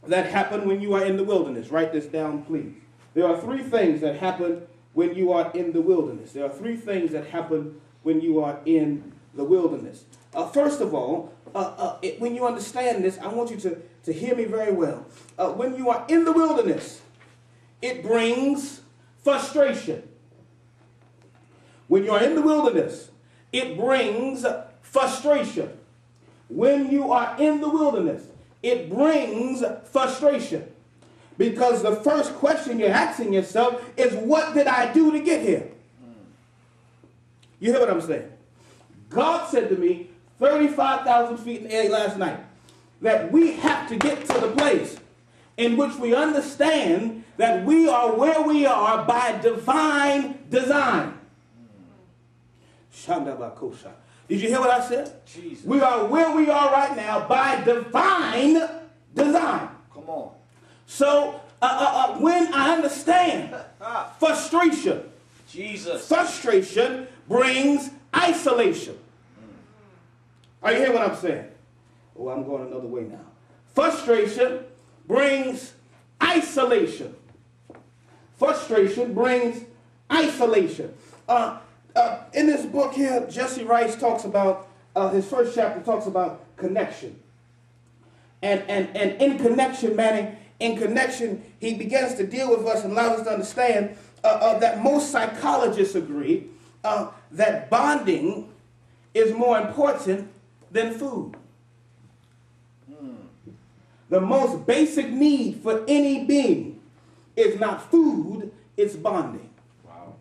that happen when you are in the wilderness. Write this down, please. There are three things that happen when you are in the wilderness. There are three things that happen when you are in the wilderness. First of all, when you understand this, I want you to hear me very well. When you are in the wilderness, it brings frustration. When you are in the wilderness, it brings frustration. When you are in the wilderness, it brings frustration. Because the first question you're asking yourself is, what did I do to get here? You hear what I'm saying? God said to me 35,000 feet in the air last night that we have to get to the place in which we understand that we are where we are by divine design. Did you hear what I said? Jesus. We are where we are right now by divine design. Come on. So when I understand frustration, Jesus. Frustration brings isolation. Are you hearing what I'm saying? Oh, I'm going another way now. Frustration brings isolation. Frustration brings isolation. In this book here, Jesse Rice talks about, his first chapter talks about connection. And in connection, Manning, in connection, he begins to deal with us and allows us to understand that most psychologists agree that bonding is more important than food. The most basic need for any being is not food, it's bonding. Wow.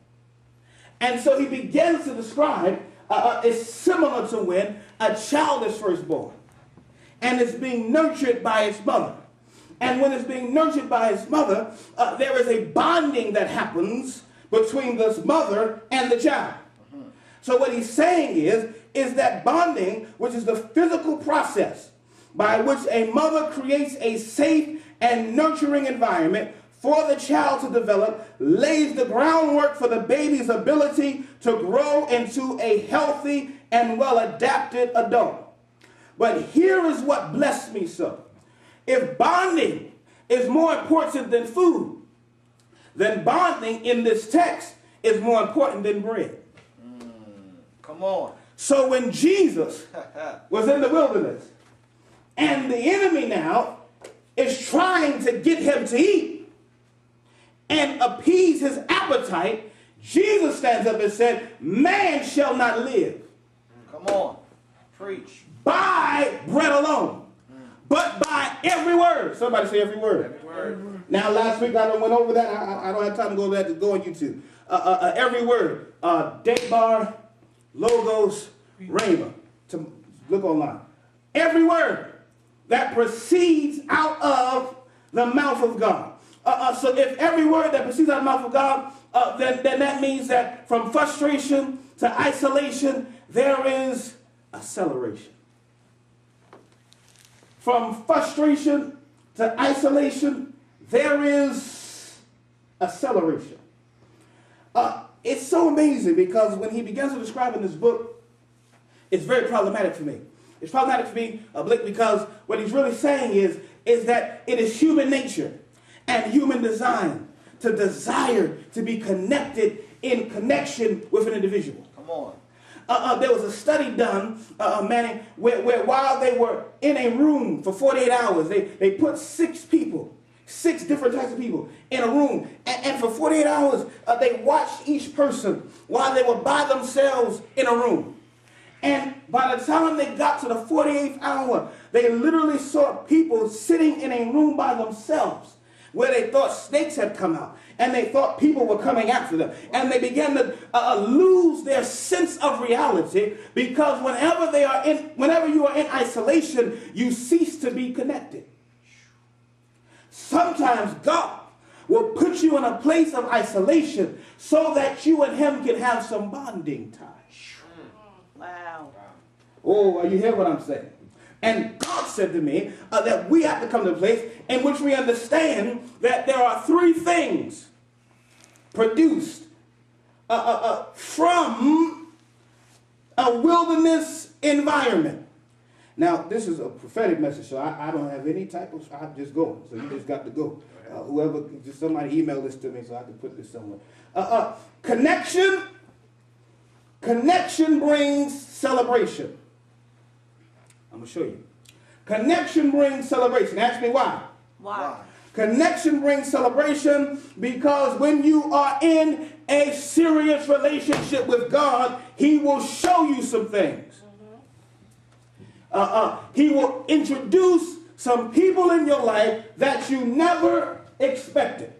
And so he begins to describe, it's similar to when a child is first born and it's being nurtured by its mother. And when it's being nurtured by its mother, there is a bonding that happens between this mother and the child. So what he's saying is that bonding, which is the physical process by which a mother creates a safe and nurturing environment for the child to develop, lays the groundwork for the baby's ability to grow into a healthy and well-adapted adult. But here is what blessed me so. If bonding is more important than food, then bonding in this text is more important than bread. Come on. So when Jesus was in the wilderness and the enemy now is trying to get him to eat and appease his appetite, Jesus stands up and said, man shall not live. Come on. Preach. By bread alone, but by every word. Somebody say every word. Every word. Now last week I went over that. I don't have time to go over that. To go on YouTube. Every word. Dabar, Logos, Rhema. To look online. Every word that proceeds out of the mouth of God. So if every word that proceeds out of the mouth of God, then that means that from frustration to isolation, there is acceleration. From frustration to isolation, there is acceleration. It's so amazing because when he begins to describe in this book, it's very problematic for me. It's problematic for me, Blake, because what he's really saying is that it is human nature and human design to desire to be connected in connection with an individual. Come on. There was a study done, Manning, where while they were in a room for 48 hours, they put 6 people, 6 different types of people in a room. And for 48 hours, they watched each person while they were by themselves in a room. And by the time they got to the 48th hour, they literally saw people sitting in a room by themselves where they thought snakes had come out. And they thought people were coming after them. And they began to lose their sense of reality because whenever you are in isolation, you cease to be connected. Sometimes God will put you in a place of isolation so that you and him can have some bonding time. Wow. Oh, you hear what I'm saying? And God said to me that we have to come to a place in which we understand that there are 3 things produced from a wilderness environment. Now, this is a prophetic message, so I don't have any type of, I'm just going. So you just got to go. Whoever, just somebody email this to me so I can put this somewhere. Connection brings celebration. I'm going to show you. Connection brings celebration. Ask me why. Why? Connection brings celebration because when you are in a serious relationship with God, He will show you some things. He will introduce some people in your life that you never expected.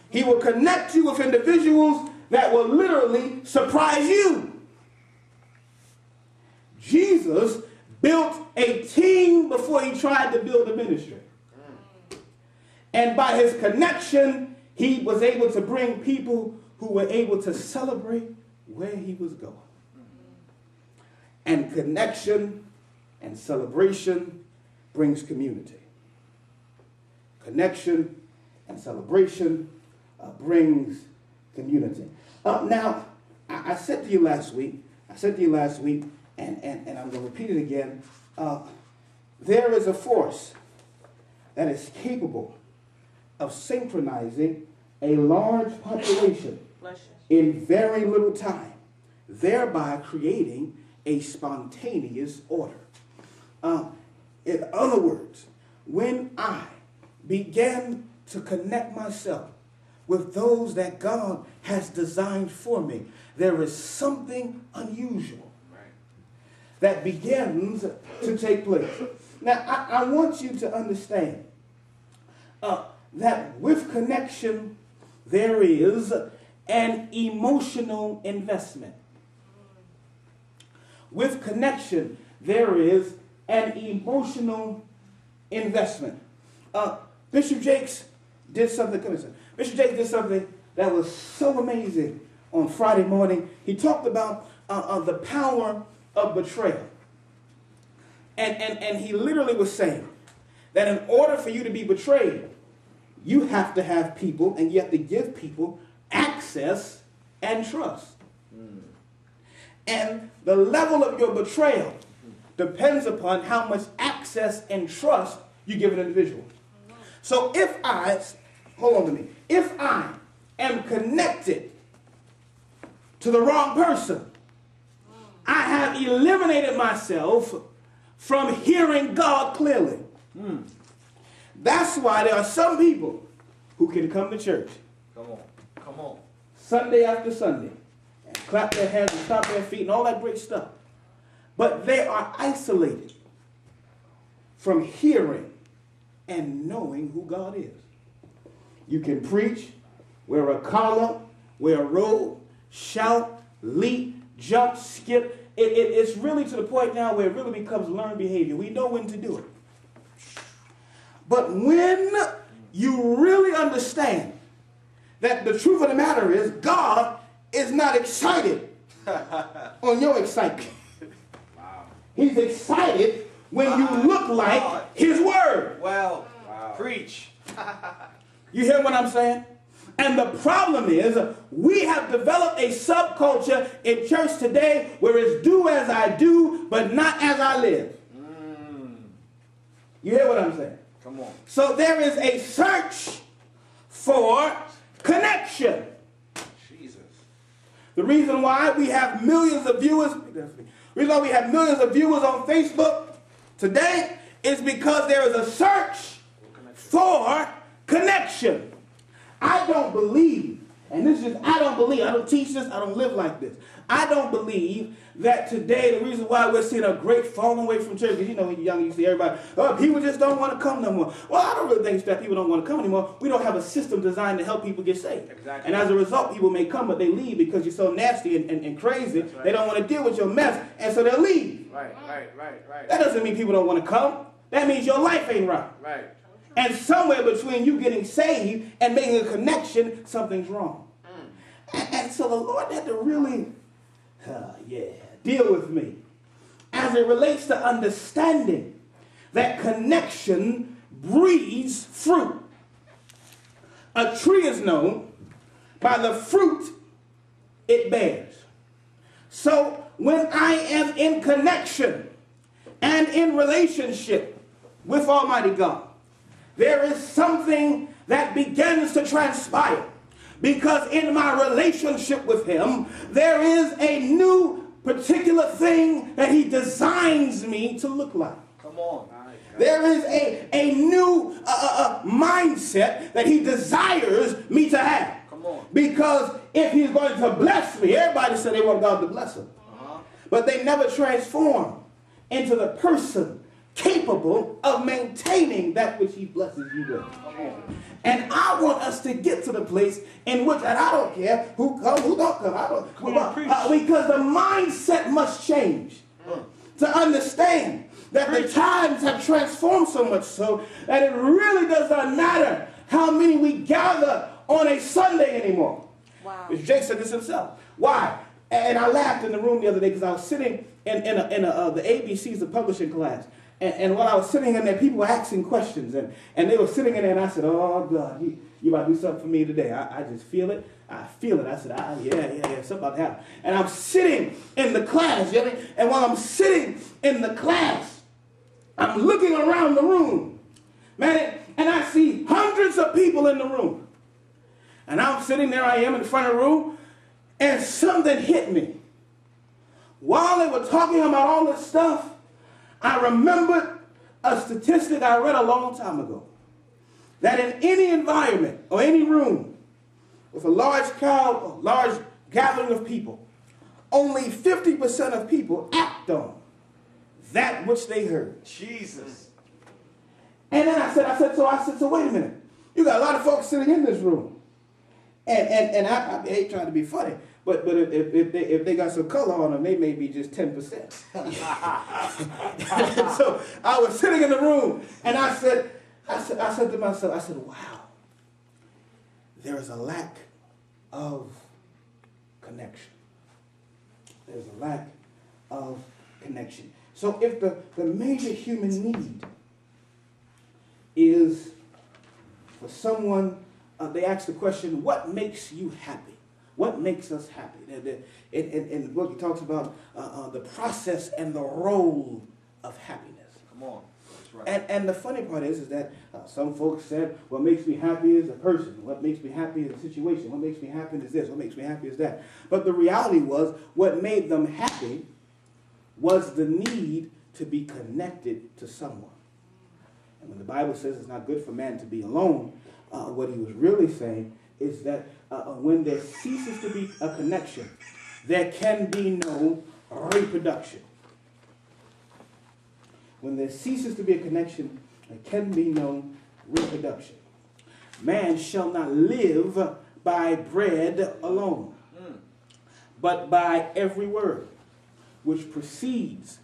He will connect you with individuals that will literally surprise you. Jesus built a team before He tried to build a ministry. And by His connection, He was able to bring people who were able to celebrate where He was going. And connection and celebration brings community. Connection and celebration brings community. Now, I said to you last week, and I'm going to repeat it again, there is a force that is capable of synchronizing a large population in very little time, thereby creating a spontaneous order. In other words, when I began to connect myself with those that God has designed for me, there is something unusual that begins to take place. Now, I want you to understand that with connection, there is an emotional investment. With connection, there is an emotional investment. Bishop Jakes did something. Bishop Jakes did something that was so amazing on Friday morning. He talked about the power of betrayal. And he literally was saying that in order for you to be betrayed, you have to have people, and you have to give people access and trust. And the level of your betrayal depends upon how much access and trust you give an individual. So if I am connected to the wrong person, I have eliminated myself from hearing God clearly. That's why there are some people who can come to church. Come on. Sunday after Sunday, and clap their hands and stomp their feet and all that great stuff. But they are isolated from hearing and knowing who God is. You can preach, wear a collar, wear a robe, shout, leap, jump, skip. It's really to the point now where it really becomes learned behavior. We know when to do it. But when you really understand that the truth of the matter is God is not excited on your excitement. Wow. He's excited when you look like His Word. Well, preach. You hear what I'm saying? And the problem is we have developed a subculture in church today where it's do as I do, but not as I live. You hear what I'm saying? Come on. So there is a search for connection. Jesus. The reason why we have millions of viewers, on Facebook today is because there is a search for connection. I don't believe, and this is, I don't teach this, I don't live like this. I don't believe that today the reason why we're seeing a great falling away from church, because you know when you're young, you see everybody, people just don't want to come no more. Well, I don't really think it's that people don't want to come anymore. We don't have a system designed to help people get saved. Exactly. And as a result, people may come, but they leave because you're so nasty and crazy. Right. They don't want to deal with your mess, and so they'll leave. Right. That doesn't mean people don't want to come. That means your life ain't right. Right. And somewhere between you getting saved and making a connection, something's wrong. And so the Lord had to really, deal with me as it relates to understanding that connection breeds fruit. A tree is known by the fruit it bears. So when I am in connection and in relationship with Almighty God, there is something that begins to transpire. Because in my relationship with him, there is a new particular thing that he designs me to look like. Come on. There is a new mindset that he desires me to have. Come on. Because if he's going to bless me, everybody said they want God to bless them. But they never transform into the person capable of maintaining that which he blesses you with. And I want us to get to the place in which, and I don't care who come, who don't come, because the mindset must change to understand that the times have transformed so much so that it really does not matter how many we gather on a Sunday anymore. Wow. Jake said this himself. Why? And I laughed in the room the other day because I was sitting in the ABC's, the publishing class. And while I was sitting in there, people were asking questions. And they were sitting in there, and I said, oh, God, you about to do something for me today. I just feel it. I feel it. I said, yeah, something about to happen. And I'm sitting in the class, you know what I mean? And while I'm sitting in the class, I'm looking around the room, man, and I see hundreds of people in the room. And I'm sitting there, I am in the front of the room, and something hit me. While they were talking about all this stuff, I remembered a statistic I read a long time ago, that in any environment or any room with a large crowd or large gathering of people, only 50% of people act on that which they heard. Jesus. And then I said, so wait a minute. You got a lot of folks sitting in this room. And I hate trying to be funny, but if they got some color on them, they may be just 10%. So I was sitting in the room, and I said to myself, wow, there is a lack of connection. There's a lack of connection. So if the major human need is for someone, they ask the question, what makes you happy? What makes us happy? And the book talks about the process and the role of happiness. Come on. That's right. And the funny part is that some folks said, what makes me happy is a person. What makes me happy is a situation. What makes me happy is this. What makes me happy is that. But the reality was, what made them happy was the need to be connected to someone. And when the Bible says it's not good for man to be alone, what he was really saying is that when there ceases to be a connection, there can be no reproduction. When there ceases to be a connection, there can be no reproduction. Man shall not live by bread alone, but by every word which proceeds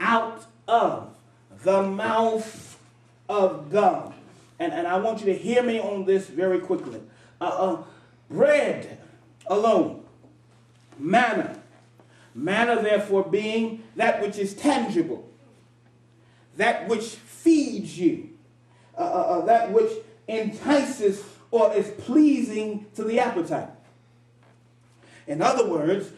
out of the mouth of God. And I want you to hear me on this very quickly. Bread alone, manna. Manna, therefore, being that which is tangible, that which feeds you, that which entices or is pleasing to the appetite. In other words,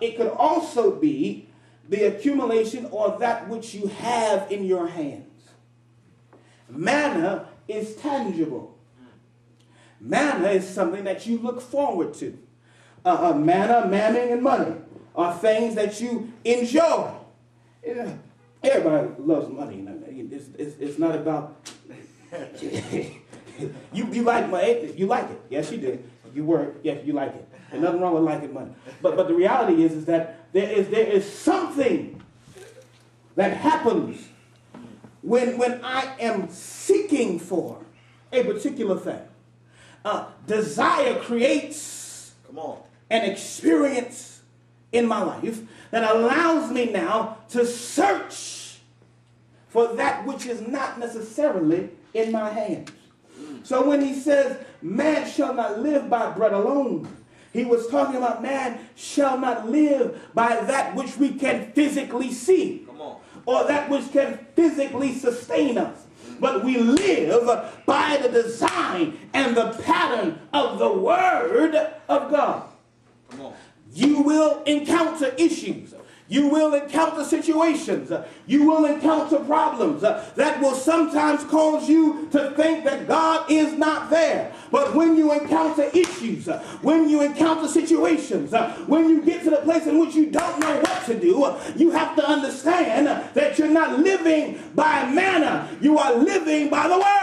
it could also be the accumulation or that which you have in your hands. Manna is tangible. Manna is something that you look forward to. Manna, mammon, and money are things that you enjoy. Everybody loves money. It's not about you like money. You like it. Yes, you do. You work. Yes, you like it. There's nothing wrong with liking money. But the reality is that there is something that happens when I am seeking for a particular thing. Desire creates an experience in my life that allows me now to search for that which is not necessarily in my hands. So when he says, man shall not live by bread alone, he was talking about man shall not live by that which we can physically see or that which can physically sustain us. But we live by the design and the pattern of the Word of God. You will encounter issues. You will encounter situations. You will encounter problems that will sometimes cause you to think that God is not there. But when you encounter issues, when you encounter situations, when you get to the place in which you don't know what to do, you have to understand that you're not living by manna. You are living by the word.